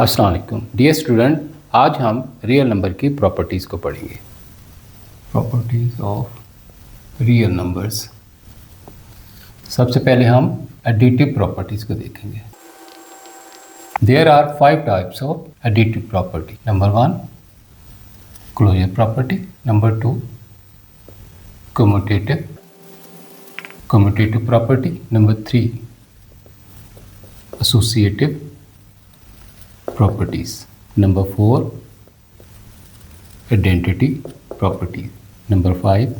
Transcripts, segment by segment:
अस्सलाम वालेकुम dear student, आज हम रियल नंबर की प्रॉपर्टीज़ को पढ़ेंगे। Properties of real numbers. सबसे पहले हम एडिटिव प्रॉपर्टीज़ को देखेंगे। There are 5 types of additive property. Number 1 closure property, number 2 commutative property, number 3 associative properties, number 4 identity property, number 5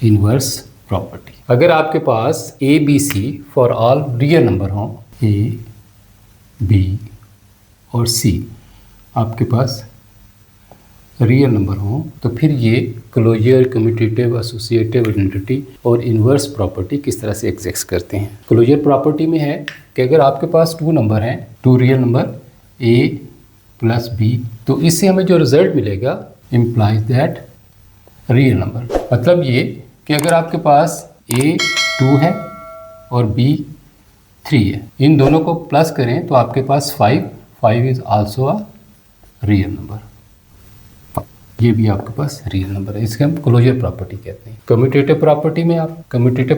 inverse property। अगर आपके पास a b c for all real number हों, a b और c आपके पास real number हों, तो फिर ये क्लोजर, कम्यूटेटिव, एसोसिएटिव, आइडेंटिटी और इन्वर्स प्रॉपर्टी किस तरह से एग्जिस्ट करते हैं। क्लोजर प्रॉपर्टी में है कि अगर आपके पास 2 नंबर हैं, 2 real number a plus b, तो इससे हमें जो रिजल्ट मिलेगा इम्प्लाइज दैट रियल नंबर। मतलब ये कि अगर आपके पास a 2 है और b 3 है, इन दोनों को प्लस करें तो आपके पास 5 is also a real number. ये भी आपके पास रियल नंबर है, इसके हम क्लोजर प्रॉपर्टी कहते हैं। कम्यूटेटिव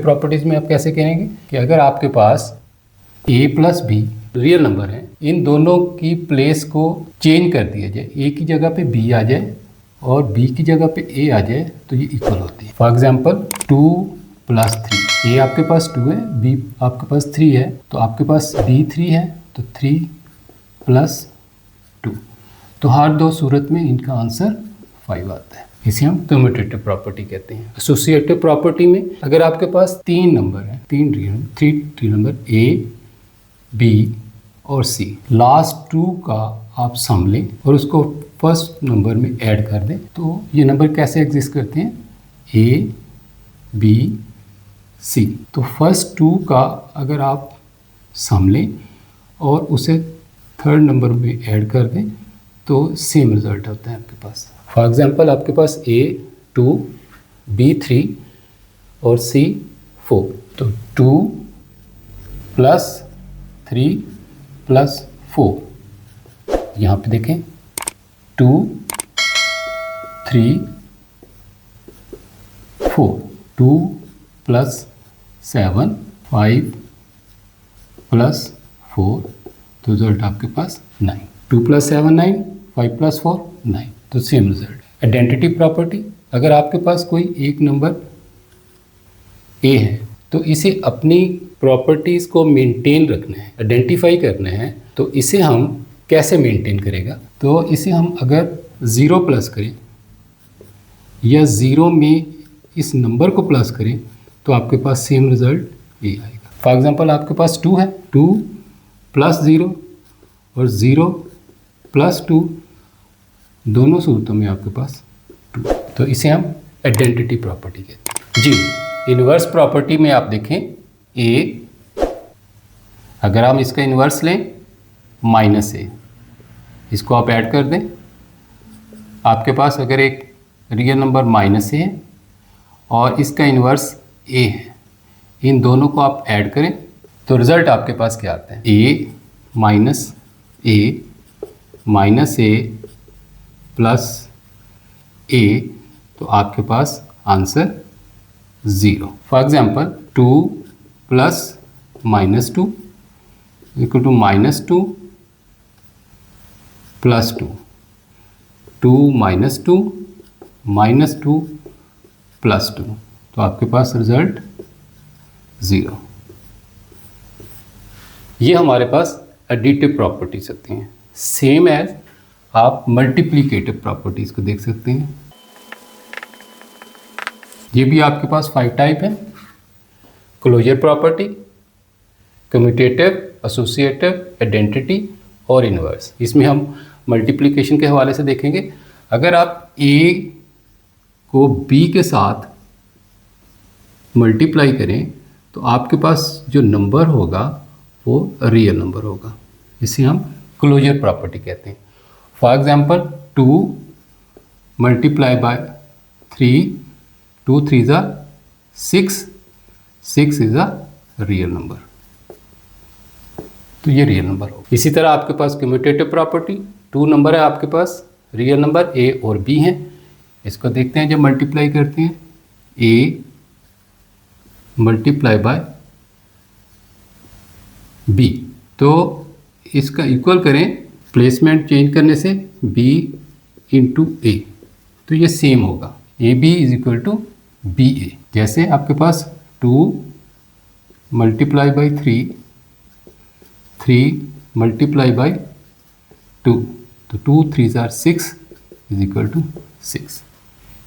प्रॉपर्टीज में आप कैसे कहेंगे कि अगर आपके पास a plus b real number है, इन दोनों की प्लेस को चेंज कर दिया जाए, a की जगह पे b आ जाए और b की जगह पे a आ जाए, तो ये इक्वल होती है। फॉर एग्जांपल 2 प्लस 3, a आपके पास 2 है, b आपके पास 3 है, तो आपके पास b 3 है, तो 3 प्लस 2, तो हर दो सूरत में इनका आंसर 5 आता है। इसे हम कम्यूटेटिव प्रॉपर्टी कहते हैं। एसोसिएटिव प्रॉपर्टी में अगर आपके पास 3 नंबर है, 3 रियल नंबर a b और c, लास्ट 2 का आप सम लें और उसको फर्स्ट नंबर में ऐड कर दें, तो ये नंबर कैसे एग्जिस्ट करते हैं, a b c। तो फर्स्ट 2 का अगर आप सम लें और उसे थर्ड नंबर में ऐड कर दें, तो सेम रिजल्ट होता है आपके पास। फॉर एग्जांपल आपके पास a 2 b 3 और c 4, तो 2 प्लस 3 प्लस 4, यहाँ पे देखें 2 3 4, 2 प्लस 7 5 प्लस 4, तो रिजल्ट आपके पास 9। 2 प्लस 7 9, 5 प्लस 4 9, तो सेम रिजल्ट। आइडेंटिटी प्रॉपर्टी, अगर आपके पास कोई एक नंबर a है, तो इसे अपनी प्रॉपर्टीज़ को मेंटेन रखना है, आइडेंटिफाई करना है, तो इसे हम कैसे मेंटेन करेगा, तो इसे हम अगर 0 प्लस करें या 0 में इस नंबर को प्लस करें, तो आपके पास सेम रिजल्ट ये आएगा। फॉर एग्जांपल आपके पास 2 है, 2 प्लस 0 और 0 प्लस 2, दोनों सूरतों में आपके पास 2, तो इसे हम आइडेंटिटी प्रॉपर्टी कहते हैं। जी, इन्वर्स प्रॉपर्टी में आप देखें a, अगर हम इसका इन्वर्स लें -a, इसको आप ऐड कर दें, आपके पास अगर एक रियल नंबर -a है और इसका इन्वर्स a है, इन दोनों को आप ऐड करें तो रिज़ल्ट आपके पास क्या आता है, a minus a plus a, तो आपके पास answer 0। For example 2 plus -2 equal to -2 plus 2, 2 -2 plus 2, तो आपके पास रिजल्ट 0। ये हमारे पास एडिटिव प्रॉपर्टीज होती हैं। सेम एज आप मल्टीप्लिकेटिव प्रॉपर्टीज को देख सकते हैं। ये भी आपके पास 5 टाइप है, closure property, commutative, associative, identity और इन्वर्स। इसमें हम मल्टीप्लिकेशन के हवाले से देखेंगे। अगर आप a को b के साथ मल्टीप्लाई करें, तो आपके पास जो नंबर होगा वो रियल नंबर होगा, इसे हम क्लोजर प्रॉपर्टी कहते हैं। For example 2 multiply by 3, 2 3 are 6 is a real number। तो ये रियल नंबर हो। इसी तरह आपके पास कम्यूटेटिव प्रॉपर्टी, 2 नंबर है आपके पास, रियल नंबर ए और बी हैं। इसको देखते हैं जब मल्टीप्लाई करते हैं, ए मल्टीप्लाई बाय बी, तो इसका इक्वल करें प्लेसमेंट चेंज करने से, बी इंटू ए, तो ये सेम होगा, A B is equal to B A. जैसे आपके पास 2 मल्टीप्लाई बाई 3, 3 मल्टीप्लाई बाई 2, तो 2 3 जार 6 इज इक्वल टू 6।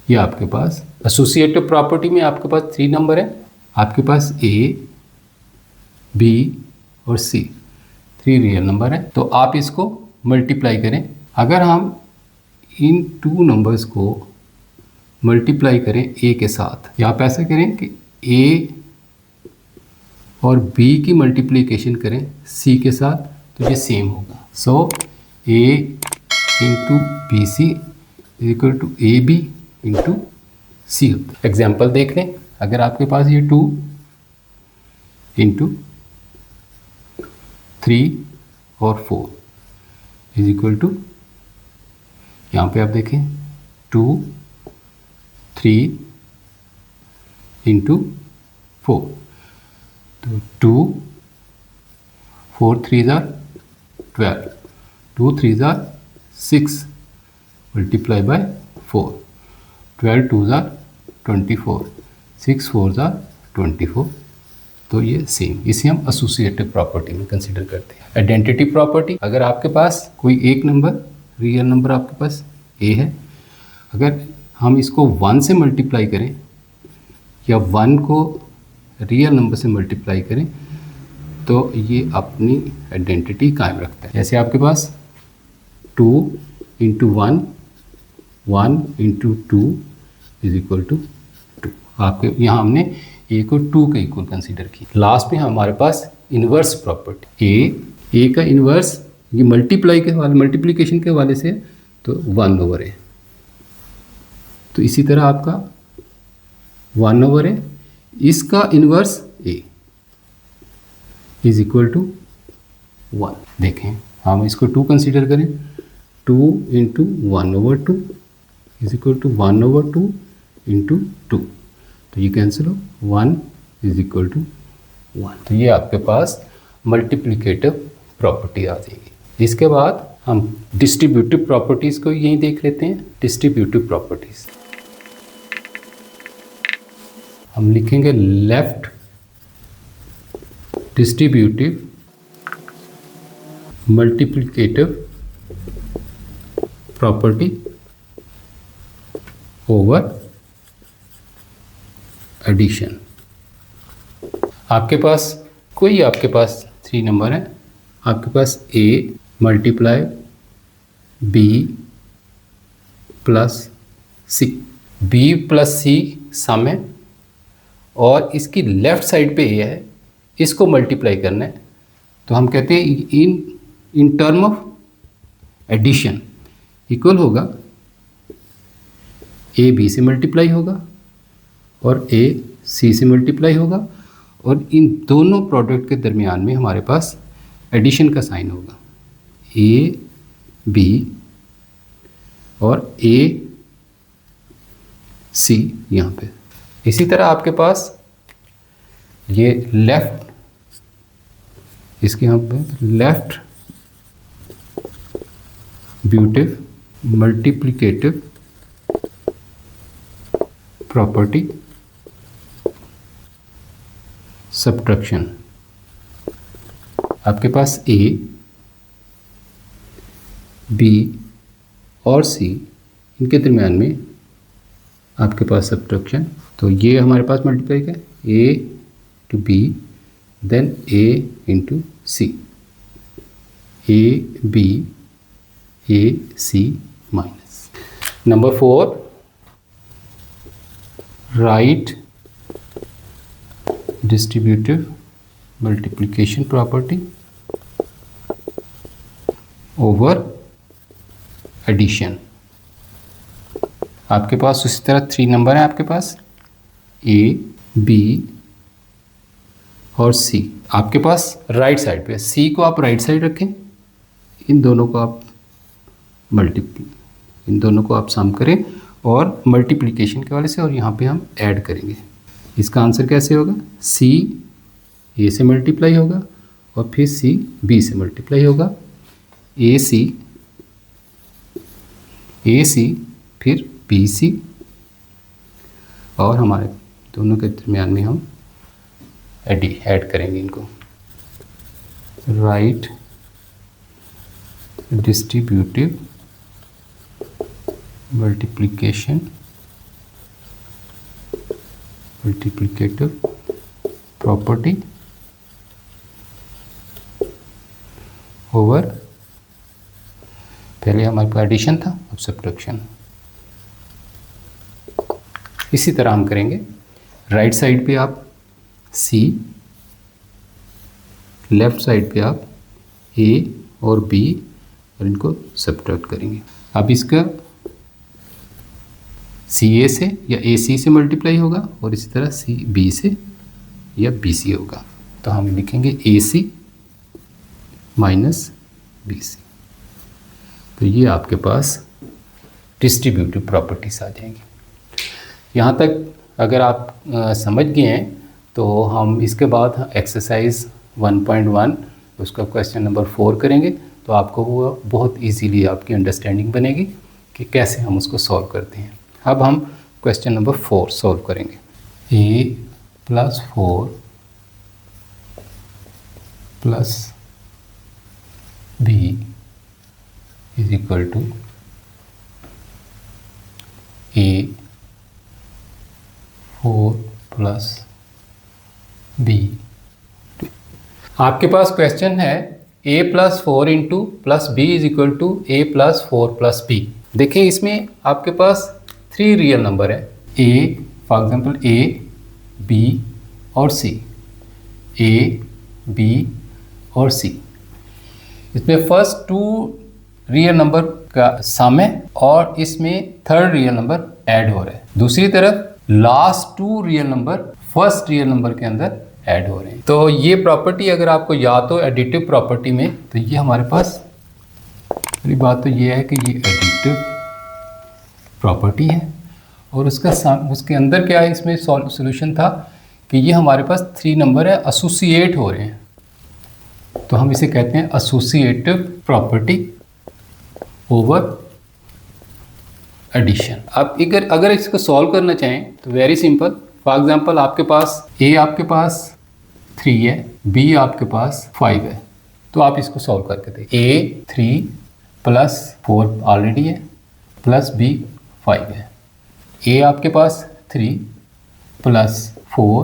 ये आपके पास एसोसिएटिव प्रॉपर्टी में आपके पास 3 नंबर है, आपके पास ए बी और सी 3 रियल नंबर है। तो आप इसको मल्टीप्लाई करें। अगर हम इन 2 नंबर्स को मल्टीप्लाई करें ए के साथ, या आप ऐसा करें कि ए और बी की मल्टीप्लिकेशन करें सी के साथ, तो ये सेम होगा। So A into B C is equal to A B into C होता है। एग्जाम्पल देख लें, अगर आपके पास ये 2 इंटू 3 और 4 इज इक्वल टू, यहाँ पे आप देखें 2 3 इंटू 4, तो 2 4 3 jar 12, 2 3 jar 6 multiply by 4, 12 2 jar 24, 6 4 jar 24, तो ये सेम। इसे हम एसोसिएटिव प्रॉपर्टी में कंसीडर करते हैं। आइडेंटिटी प्रॉपर्टी, अगर आपके पास कोई एक नंबर रियल नंबर आपके पास ए है, अगर हम इसको 1 से मल्टीप्लाई करें या 1 को रियल नंबर से मल्टीप्लाई करें, तो ये अपनी आइडेंटिटी कायम रखता है। जैसे आपके पास 2 into 1, 1 into 2 is equal to 2। आपके यहाँ हमने ए को 2 के इक्वल कंसीडर की। लास्ट में हमारे पास इन्वर्स प्रॉपर्टी, ए का इन्वर्स, ये मल्टीप्लिकेशन के हवाले से तो 1 ओवर है, तो इसी तरह आपका 1 ओवर है, इसका inverse A is equal to 1। देखें हम इसको 2 कंसीडर करें, 2 into 1 over 2 is equal to 1 over 2 into 2, तो ये कैंसिल हो, 1 इज इक्वल टू 1। तो ये आपके पास मल्टीप्लिकेटिव प्रॉपर्टी आ जाएगी। इसके बाद हम डिस्ट्रीब्यूटिव प्रॉपर्टीज़ को यहीं देख लेते हैं। डिस्ट्रीब्यूटिव प्रॉपर्टीज़ हम लिखेंगे left distributive multiplicative property over addition. आपके पास 3 नंबर है, आपके पास A multiply B plus C, B plus C sum है और इसकी लेफ्ट साइड पे ए है, इसको मल्टीप्लाई करना है, तो हम कहते हैं in term of addition equal होगा, ए बी से मल्टीप्लाई होगा और ए सी से मल्टीप्लाई होगा, और इन दोनों प्रोडक्ट के दरमियान में हमारे पास एडिशन का साइन होगा, ए बी और ए सी यहाँ पे। इसी तरह आपके पास ये लेफ्ट, इसके यहाँ पे लेफ्ट ब्यूटिव मल्टीप्लिकेटिव प्रॉपर्टी सब्ट्रैक्शन। आपके पास ए बी और सी, इनके दरमियान में आपके पास सब्ट्रैक्शन, तो ये हमारे पास मल्टीप्लाई क्या है, A to B then A into C, A B A C minus. Number 4, right distributive multiplication property over addition. आपके पास उसी तरह 3 नंबर है, आपके पास ए बी और सी। आपके पास राइट साइड पे सी को आप राइट साइड रखें, इन दोनों को आप इन दोनों को आप सम करें और मल्टीप्लिकेशन के वाले से, और यहाँ पे हम ऐड करेंगे। इसका आंसर कैसे होगा? सी ए से मल्टीप्लाई होगा और फिर सी बी से मल्टीप्लाई होगा, ए सी फिर बी सी, और हमारे दोनों के दरमियान में हम ऐड करेंगे इनको। Right distributive multiplicative property over, पहले हमारे पास एडिशन था, अब सब्ट्रैक्शन। इसी तरह हम करेंगे। राइट साइड पे आप सी, लेफ्ट साइड पे आप ए और बी, और इनको सब्ट्रैक्ट करेंगे। अब इसका सी ए से या ए सी से मल्टीप्लाई होगा और इसी तरह सी बी से या बी सी होगा। तो हम लिखेंगे ए सी माइनस बी सी। तो ये आपके पास डिस्ट्रीब्यूटिव प्रॉपर्टीज आ जाएंगी। यहाँ तक अगर आप समझ गए हैं तो हम इसके बाद एक्सरसाइज 1.1 उसका क्वेश्चन नंबर 4 करेंगे। तो आपको वो बहुत इजीली आपकी अंडरस्टैंडिंग बनेगी कि कैसे हम उसको सॉल्व करते हैं। अब हम क्वेश्चन नंबर 4 सॉल्व करेंगे। a + 4 + b = a 4 + b। आपके पास क्वेश्चन है a + 4 + b = a + 4 + b। देखिए इसमें आपके पास 3 रियल नंबर है, a for example a, b और c, a, b और c। इसमें फर्स्ट 2 रियल नंबर का सम है और इसमें थर्ड रियल नंबर ऐड हो रहा है। दूसरी तरफ last 2 real number first real number के अंदर ऐड हो रहे हैं। तो ये प्रॉपर्टी अगर आपको याद हो एडिटिव प्रॉपर्टी में, तो ये हमारे पास पहली बात तो ये है कि ये एडिटिव प्रॉपर्टी है और उसके अंदर क्या है, इसमें सॉल्यूशन था कि ये हमारे पास 3 नंबर है एसोसिएट हो रहे हैं, तो हम इसे कहते हैं एसोसिएटिव प्रॉपर्टी ओवर एडिशन। अब अगर इसको सॉल्व करना चाहें तो वेरी सिंपल। फॉर एग्जांपल आपके पास a आपके पास 3 है, b आपके पास 5 है, तो आप इसको सॉल्व करके देखिए। a 3 + 4 ऑलरेडी है, प्लस b 5 है। a आपके पास 3 + 4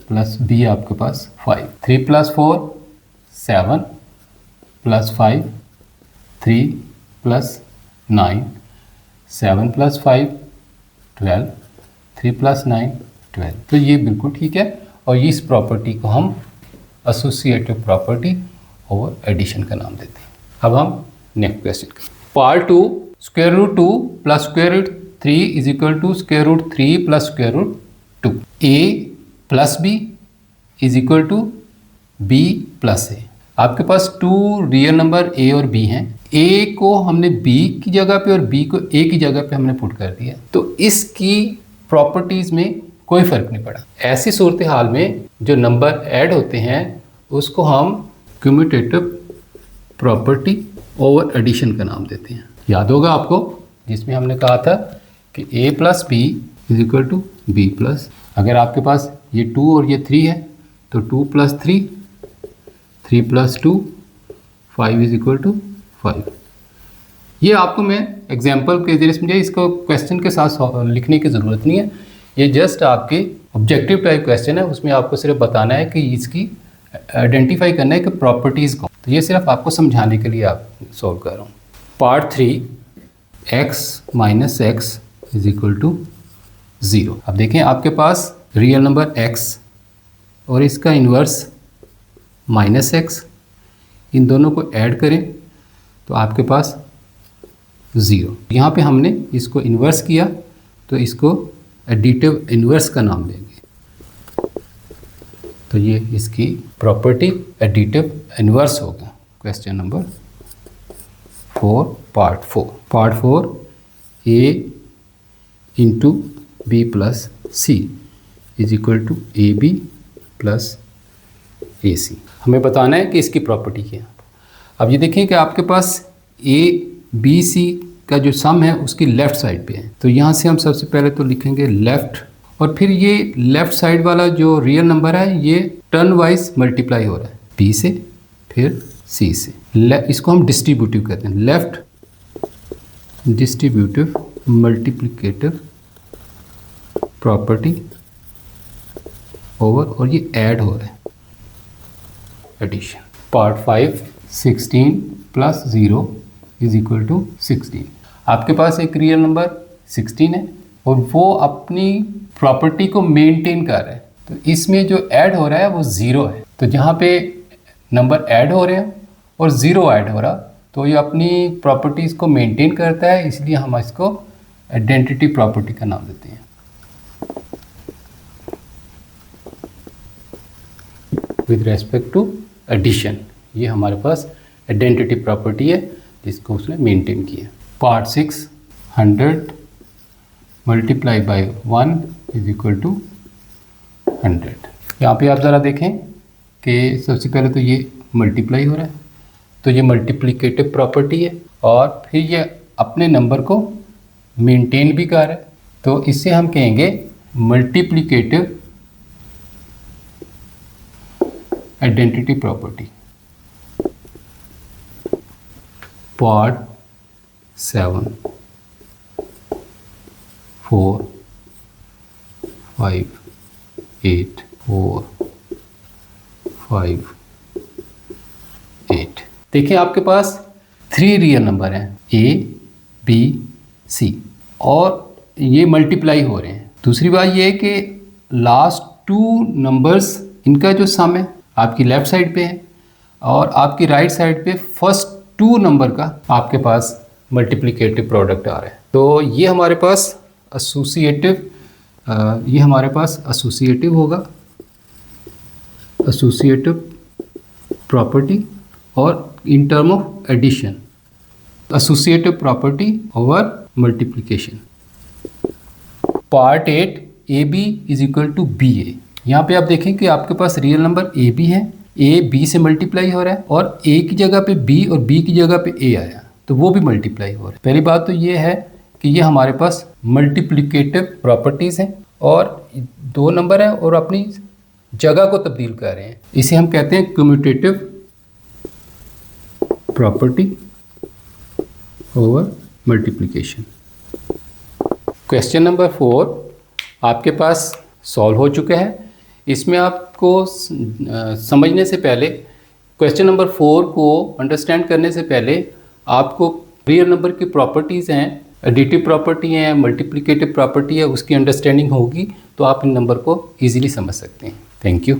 + b आपके पास 5, 3 + 4 7 + 5 3 + 9, 7 + 5 12, 3 + 9 12। तो ये बिल्कुल ठीक है और इस प्रॉपर्टी को हम एसोसिएटिव प्रॉपर्टी ओवर एडिशन का नाम देते हैं। अब हम next question part 2, √2 + √3 = √3 + √2। a + b = b + a। आपके पास 2 रियल नंबर a और b हैं। a को हमने b की जगह पे और b को a की जगह पे हमने पुट कर दिया, तो इसकी प्रॉपर्टीज में कोई फर्क नहीं पड़ा। ऐसी सूरत हाल में जो नंबर ऐड होते हैं उसको हम क्यूमुटेटिव प्रॉपर्टी ओवर एडिशन का नाम देते हैं। याद होगा आपको जिसमें हमने कहा था कि a + b = b+। अगर आपके पास ये 2 और ये 3 है तो 2 + 3 3 + 2 5 = 5। ये आपको मैं एग्जाम्पल के जरिए समझाइए, इसको क्वेश्चन के साथ लिखने की ज़रूरत नहीं है। ये जस्ट आपके ऑब्जेक्टिव टाइप क्वेश्चन है, उसमें आपको सिर्फ बताना है कि इसकी आइडेंटिफाई करना है कि प्रॉपर्टीज़ को। तो ये सिर्फ आपको समझाने के लिए आप सॉल्व कर रहा हूँ। Part 3, x - x = 0। अब देखें आपके पास रियल नंबर x और इसका इन्वर्स -x, इन दोनों को ऐड करें तो आपके पास 0। यहाँ पे हमने इसको इन्वर्स किया तो इसको एडिटिव इन्वर्स का नाम देंगे। तो ये इसकी प्रॉपर्टी एडिटिव इन्वर्स होगा। Question number 4 part 4 A into B plus C is equal to A B plus A C. हमें बताना है कि इसकी प्रॉपर्टी क्या है। अब ये देखिए कि आपके पास ए बी सी का जो सम है उसकी लेफ़्ट साइड पे है, तो यहाँ से हम सबसे पहले तो लिखेंगे लेफ़्ट, और फिर ये लेफ़्ट साइड वाला जो रियल नंबर है ये टर्न वाइज मल्टीप्लाई हो रहा है, बी से फिर सी से। इसको हम डिस्ट्रीब्यूटिव कहते हैं, left distributive multiplicative property over, और ये ऐड हो रहा है, addition. Part 5 16 plus 0 is equal to 16। आपके पास एक रियल नंबर 16 है और वो अपनी प्रॉपर्टी को मेंटेन कर रहा है, तो इसमें जो ऐड हो रहा है वो 0 है। तो जहाँ पे नंबर ऐड हो रहे हैं और 0 ऐड हो रहा, तो ये अपनी प्रॉपर्टीज़ को मेंटेन करता है, इसलिए हम इसको आइडेंटिटी प्रॉपर्टी का नाम देते हैं। विद रेस्पेक्ट टू एडिशन, ये हमारे पास आइडेंटिटी प्रॉपर्टी है जिसको उसने मेंटेन किया। Part 6 100 multiply by 1 is equal to 100। यहाँ पे आप ज़रा देखें कि सबसे पहले तो ये मल्टीप्लाई हो रहा है, तो ये मल्टीप्लिकेटिव प्रॉपर्टी है, और फिर ये अपने नंबर को मेंटेन भी कर रहा है, तो इससे हम कहेंगे मल्टीप्लिकेटिव आइडेंटिटी प्रॉपर्टी। पार्ट 7 4 5 8 4 5 8। देखिए आपके पास 3 रियल नंबर हैं, ए बी सी, और ये मल्टीप्लाई हो रहे हैं। दूसरी बात ये है कि लास्ट 2 नंबर्स इनका जो सम है आपकी लेफ़्ट साइड पे है, और आपकी राइट साइड पे फर्स्ट 2 नंबर का आपके पास मल्टीप्लिकेटिव प्रोडक्ट आ रहा है। तो ये हमारे पास एसोसिएटिव होगा, एसोसिएटिव प्रॉपर्टी, और in term of addition associative property over multiplication. Part 8 A B is equal to B A. यहाँ पे आप देखें कि आपके पास रियल नंबर ए बी है, ए बी से मल्टीप्लाई हो रहा है, और ए की जगह पे बी और बी की जगह पे ए आया, तो वो भी मल्टीप्लाई हो रहा है। पहली बात तो ये है कि ये हमारे पास मल्टीप्लिकेटिव प्रॉपर्टीज़ हैं, और 2 नंबर हैं और अपनी जगह को तब्दील कर रहे हैं, इसे हम कहते हैं commutative property over multiplication. Question number 4 आपके पास सॉल्व हो चुका है। इसमें आपको समझने से पहले, क्वेश्चन नंबर 4 को अंडरस्टैंड करने से पहले आपको रियल नंबर की प्रॉपर्टीज़ हैं, एडिटिव प्रॉपर्टी है, मल्टीप्लिकेटिव प्रॉपर्टी है, उसकी अंडरस्टैंडिंग होगी तो आप इन नंबर को ईजिली समझ सकते हैं। Thank you.